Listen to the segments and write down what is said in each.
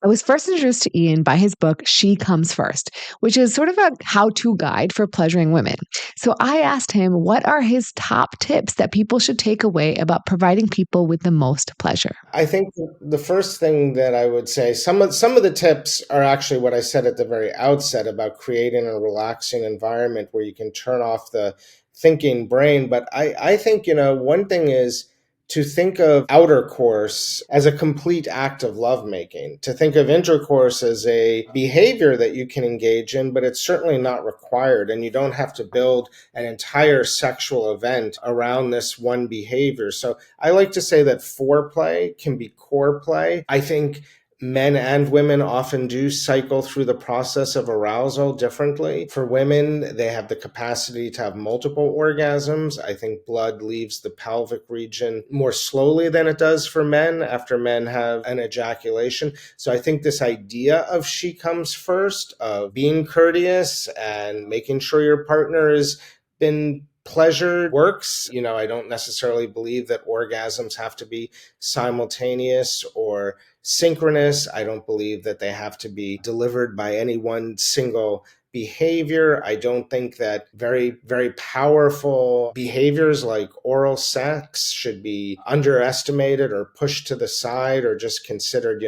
I was first introduced to Ian by his book, She Comes First, which is sort of a how to guide for pleasuring women. So I asked him what are his top tips that people should take away about providing people with the most pleasure. I think the first thing that I would say, some of the tips are actually what I said at the very outset about creating a relaxing environment where you can turn off the thinking brain. But I think, one thing is to think of outer course as a complete act of lovemaking, to think of intercourse as a behavior that you can engage in, but it's certainly not required. And you don't have to build an entire sexual event around this one behavior. So I like to say that foreplay can be core play. I think men and women often do cycle through the process of arousal differently. For women, they have the capacity to have multiple orgasms. I think blood leaves the pelvic region more slowly than it does for men after men have an ejaculation. So I think this idea of she comes first, of being courteous and making sure your partner has been pleasure works. I don't necessarily believe that orgasms have to be simultaneous or synchronous. I don't believe that they have to be delivered by any one single behavior. I don't think that very, very powerful behaviors like oral sex should be underestimated or pushed to the side or just considered,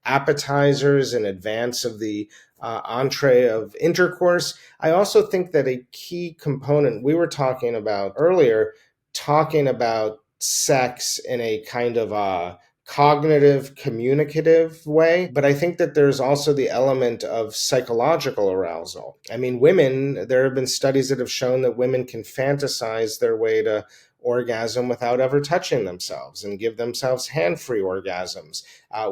appetizers in advance of the entree of intercourse. I also think that a key component we were talking about earlier, talking about sex in a kind of cognitive, communicative way. But I think that there's also the element of psychological arousal. I mean, there have been studies that have shown that women can fantasize their way to orgasm without ever touching themselves and give themselves hand-free orgasms.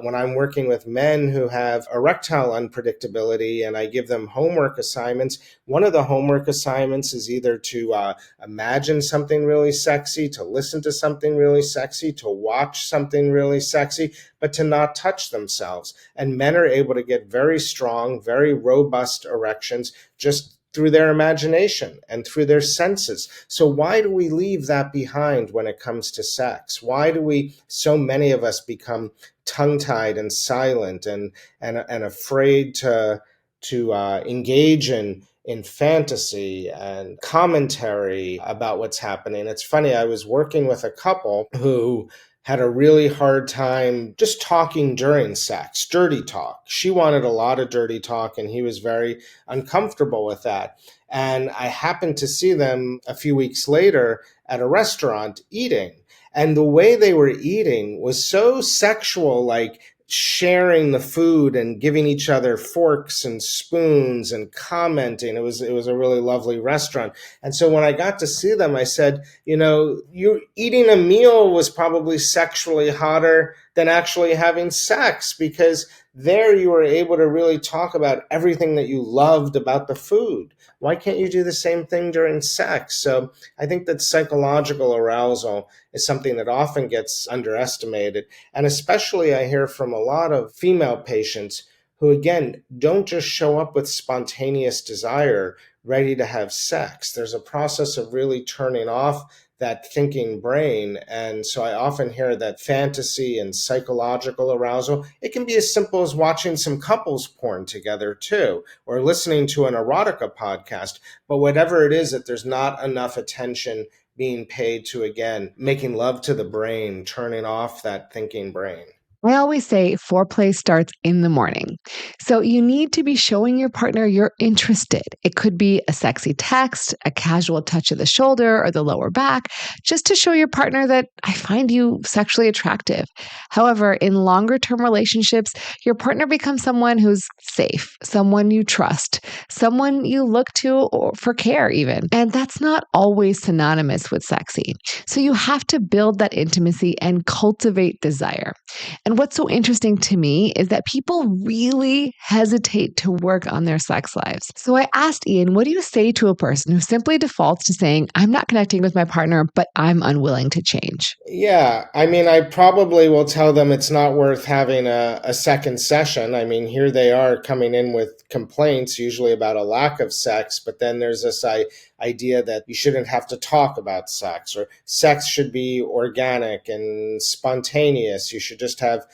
When I'm working with men who have erectile unpredictability and I give them homework assignments, one of the homework assignments is either to imagine something really sexy, to listen to something really sexy, to watch something really sexy, but to not touch themselves. And men are able to get very strong, very robust erections just through their imagination and through their senses. So why do we leave that behind when it comes to sex? Why do so many of us become tongue-tied and silent and afraid to engage in fantasy and commentary about what's happening? It's funny, I was working with a couple who had a really hard time just talking during sex, dirty talk. She wanted a lot of dirty talk, and he was very uncomfortable with that. And I happened to see them a few weeks later at a restaurant eating. And the way they were eating was so sexual, like sharing the food and giving each other forks and spoons and commenting. It was a really lovely restaurant. And so when I got to see them, I said, you eating a meal was probably sexually hotter than actually having sex, because there you were able to really talk about everything that you loved about the food. Why can't you do the same thing during sex? So I think that psychological arousal is something that often gets underestimated. And especially I hear from a lot of female patients who, again, don't just show up with spontaneous desire, ready to have sex. There's a process of really turning off that thinking brain. And so I often hear that fantasy and psychological arousal, it can be as simple as watching some couples porn together too, or listening to an erotica podcast. But whatever it is, that there's not enough attention being paid to, again, making love to the brain, turning off that thinking brain. I always say foreplay starts in the morning. So you need to be showing your partner you're interested. It could be a sexy text, a casual touch of the shoulder or the lower back, just to show your partner that I find you sexually attractive. However, in longer term relationships, your partner becomes someone who's safe, someone you trust, someone you look to for care, even. And that's not always synonymous with sexy. So you have to build that intimacy and cultivate desire. And what's so interesting to me is that people really hesitate to work on their sex lives. So I asked Ian, what do you say to a person who simply defaults to saying, I'm not connecting with my partner, but I'm unwilling to change? Yeah, I mean, I probably will tell them it's not worth having a second session. I mean, here they are coming in with complaints, usually about a lack of sex, but then there's this idea that you shouldn't have to talk about sex, or sex should be organic and spontaneous. You should just have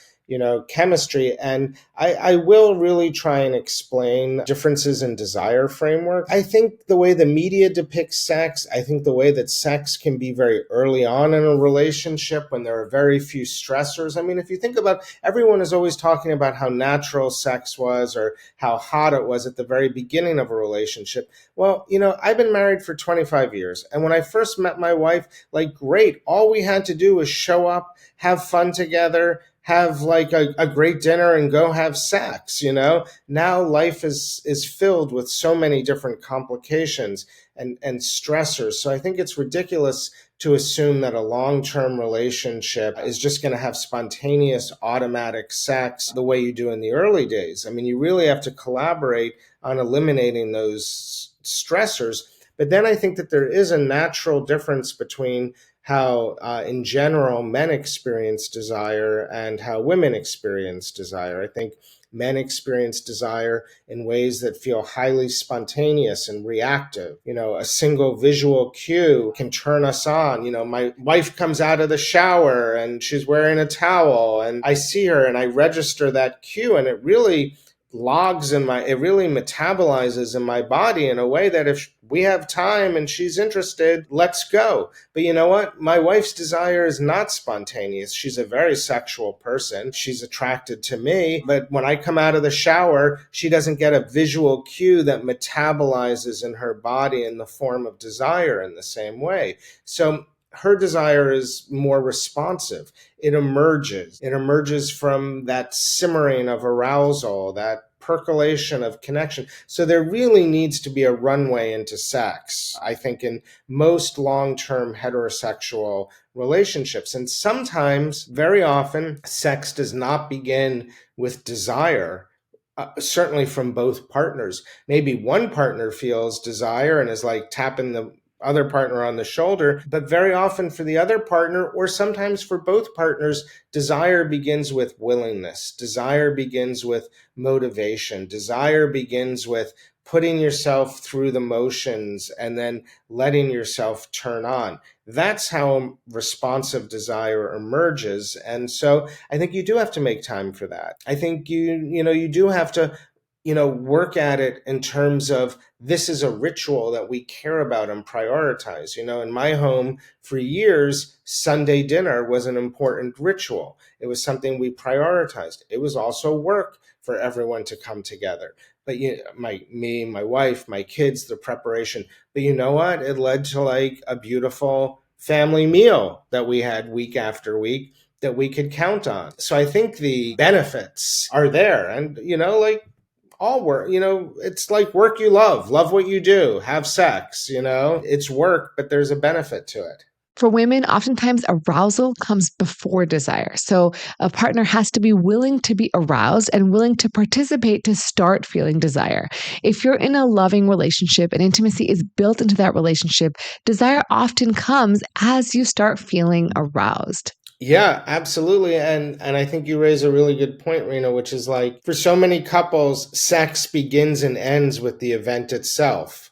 chemistry. And I will really try and explain differences in desire framework. I think the way the media depicts sex, I think the way that sex can be very early on in a relationship when there are very few stressors. I mean, if you think about, everyone is always talking about how natural sex was or how hot it was at the very beginning of a relationship. Well, I've been married for 25 years. And when I first met my wife, like, great, all we had to do was show up, have fun together, have like a great dinner and go have sex. Now life is filled with so many different complications and stressors. So I think it's ridiculous to assume that a long-term relationship is just going to have spontaneous automatic sex the way you do in the early days. I mean, you really have to collaborate on eliminating those stressors. But then I think that there is a natural difference between how, in general, men experience desire and how women experience desire. I think men experience desire in ways that feel highly spontaneous and reactive. A single visual cue can turn us on. My wife comes out of the shower and she's wearing a towel, and I see her and I register that cue, and it really it really metabolizes in my body in a way that if we have time and she's interested, let's go. But you know what? My wife's desire is not spontaneous. She's a very sexual person. She's attracted to me. But when I come out of the shower, she doesn't get a visual cue that metabolizes in her body in the form of desire in the same way. So her desire is more responsive. It emerges from that simmering of arousal, that percolation of connection. So there really needs to be a runway into sex, I think, in most long-term heterosexual relationships. And sometimes, very often, sex does not begin with desire. Certainly from both partners. Maybe one partner feels desire and is like tapping the other partner on the shoulder, but very often for the other partner, or sometimes for both partners, desire begins with willingness. Desire begins with motivation. Desire begins with putting yourself through the motions and then letting yourself turn on. That's how responsive desire emerges. And so I think you do have to make time for that. I think you do have to work at it in terms of, this is a ritual that we care about and prioritize. In my home for years, Sunday dinner was an important ritual. It was something we prioritized. It was also work for everyone to come together. But me, my wife, my kids, the preparation. But you know what? It led to like a beautiful family meal that we had week after week that we could count on. So I think the benefits are there. And, all work, it's like work you love what you do, have sex, it's work, but there's a benefit to it. For women, oftentimes arousal comes before desire. So a partner has to be willing to be aroused and willing to participate to start feeling desire. If you're in a loving relationship and intimacy is built into that relationship, desire often comes as you start feeling aroused. Yeah, absolutely. And I think you raise a really good point, Rena, which is like, for so many couples, sex begins and ends with the event itself.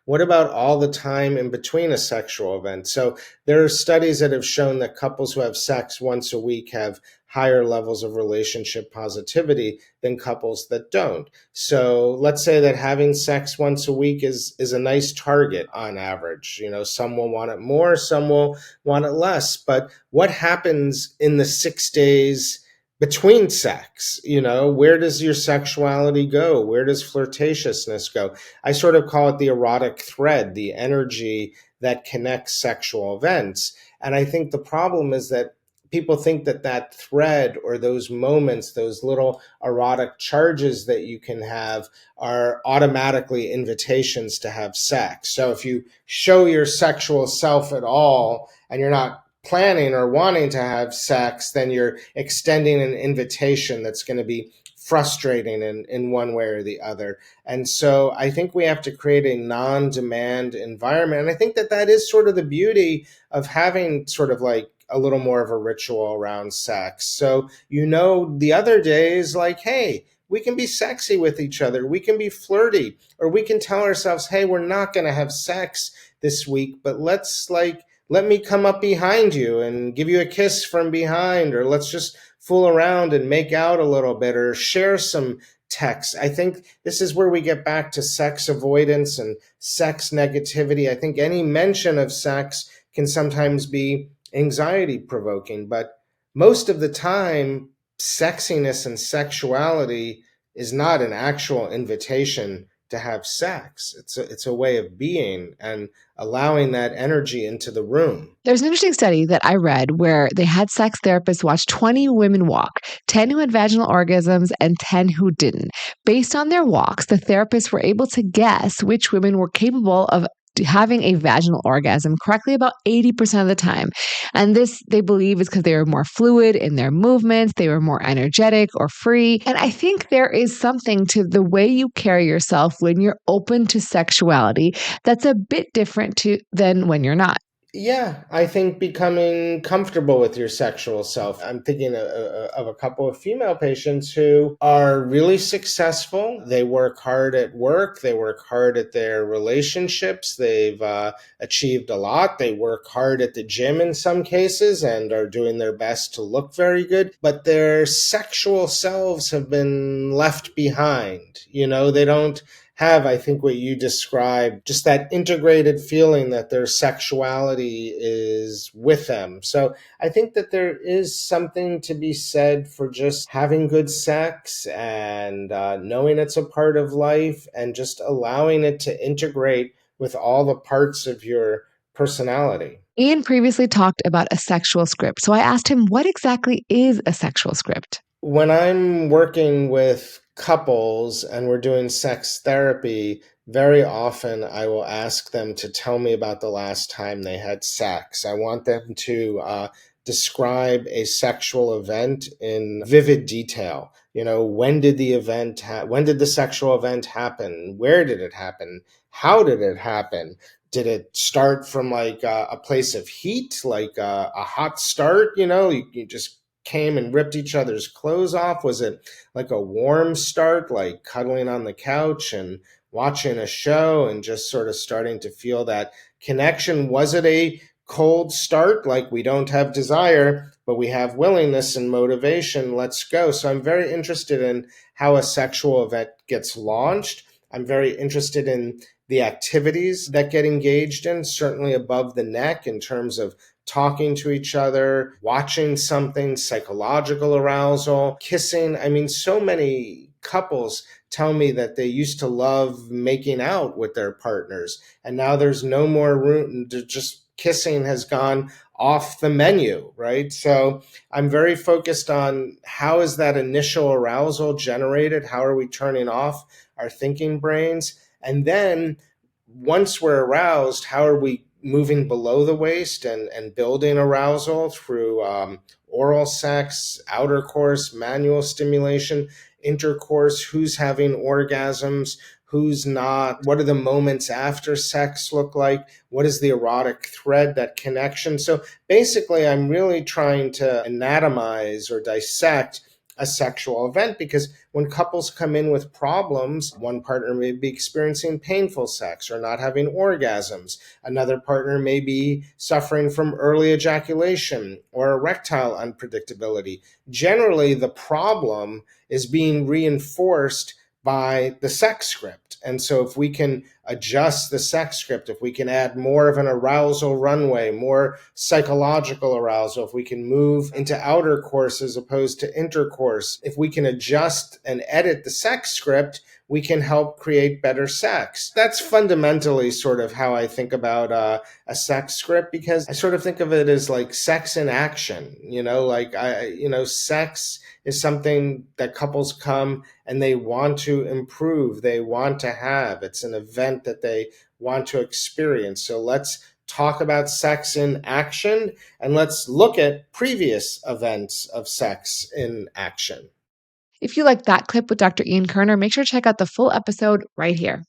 What about all the time in between a sexual event? So there are studies that have shown that couples who have sex once a week have higher levels of relationship positivity than couples that don't. So let's say that having sex once a week is a nice target on average. Some will want it more, some will want it less. But what happens in the 6 days between sex? Where does your sexuality go? Where does flirtatiousness go? I sort of call it the erotic thread, the energy that connects sexual events. And I think the problem is that people think that thread or those moments, those little erotic charges that you can have, are automatically invitations to have sex. So if you show your sexual self at all and you're not planning or wanting to have sex, then you're extending an invitation that's going to be frustrating in one way or the other. And so I think we have to create a non-demand environment. And I think that is sort of the beauty of having sort of like a little more of a ritual around sex. So, the other day is like, hey, we can be sexy with each other. We can be flirty, or we can tell ourselves, hey, we're not going to have sex this week, but let me come up behind you and give you a kiss from behind, or let's just fool around and make out a little bit or share some text. I think this is where we get back to sex avoidance and sex negativity. I think any mention of sex can sometimes be anxiety provoking, but most of the time, sexiness and sexuality is not an actual invitation to have sex. It's a way of being and allowing that energy into the room. There's an interesting study that I read where they had sex therapists watch 20 women walk, 10 who had vaginal orgasms and 10 who didn't. Based on their walks, the therapists were able to guess which women were capable of having a vaginal orgasm correctly about 80% of the time. And this, they believe, is because they were more fluid in their movements, they were more energetic or free. And I think there is something to the way you carry yourself when you're open to sexuality that's a bit different than when you're not. Yeah, I think becoming comfortable with your sexual self. I'm thinking of a couple of female patients who are really successful. They work hard at work, they work hard at their relationships, they've achieved a lot. They work hard at the gym in some cases and are doing their best to look very good, but their sexual selves have been left behind. They don't have, I think, what you described, just that integrated feeling that their sexuality is with them. So I think that there is something to be said for just having good sex and knowing it's a part of life and just allowing it to integrate with all the parts of your personality. Ian previously talked about a sexual script. So I asked him, what exactly is a sexual script? When I'm working with couples and we're doing sex therapy, very often I will ask them to tell me about the last time they had sex. I want them to describe a sexual event in vivid detail. When did the sexual event happen? Where did it happen? How did it happen? Did it start from like a place of heat, like a hot start? You just came and ripped each other's clothes off? Was it like a warm start, like cuddling on the couch and watching a show and just sort of starting to feel that connection? Was it a cold start, like we don't have desire, but we have willingness and motivation? Let's go. So I'm very interested in how a sexual event gets launched. I'm very interested in the activities that get engaged in, certainly above the neck in terms of talking to each other, watching something, psychological arousal, kissing. I mean, so many couples tell me that they used to love making out with their partners, and now there's no more room. Just kissing has gone off the menu, right? So I'm very focused on how is that initial arousal generated? How are we turning off our thinking brains? And then once we're aroused, how are we moving below the waist and building arousal through oral sex, outer course, manual stimulation, intercourse, who's having orgasms, who's not, what do the moments after sex look like, what is the erotic thread, that connection. So basically, I'm really trying to anatomize or dissect a sexual event, because when couples come in with problems, one partner may be experiencing painful sex or not having orgasms. Another partner may be suffering from early ejaculation or erectile unpredictability. Generally, the problem is being reinforced by the sex script. And so if we can adjust the sex script, if we can add more of an arousal runway, more psychological arousal, if we can move into outer course as opposed to intercourse, if we can adjust and edit the sex script, we can help create better sex. That's fundamentally sort of how I think about a sex script, because I sort of think of it as like sex in action. Sex is something that couples come and they want to improve, they want to have. It's an event that they want to experience. So let's talk about sex in action and let's look at previous events of sex in action. If you like that clip with Dr. Ian Kerner, make sure to check out the full episode right here.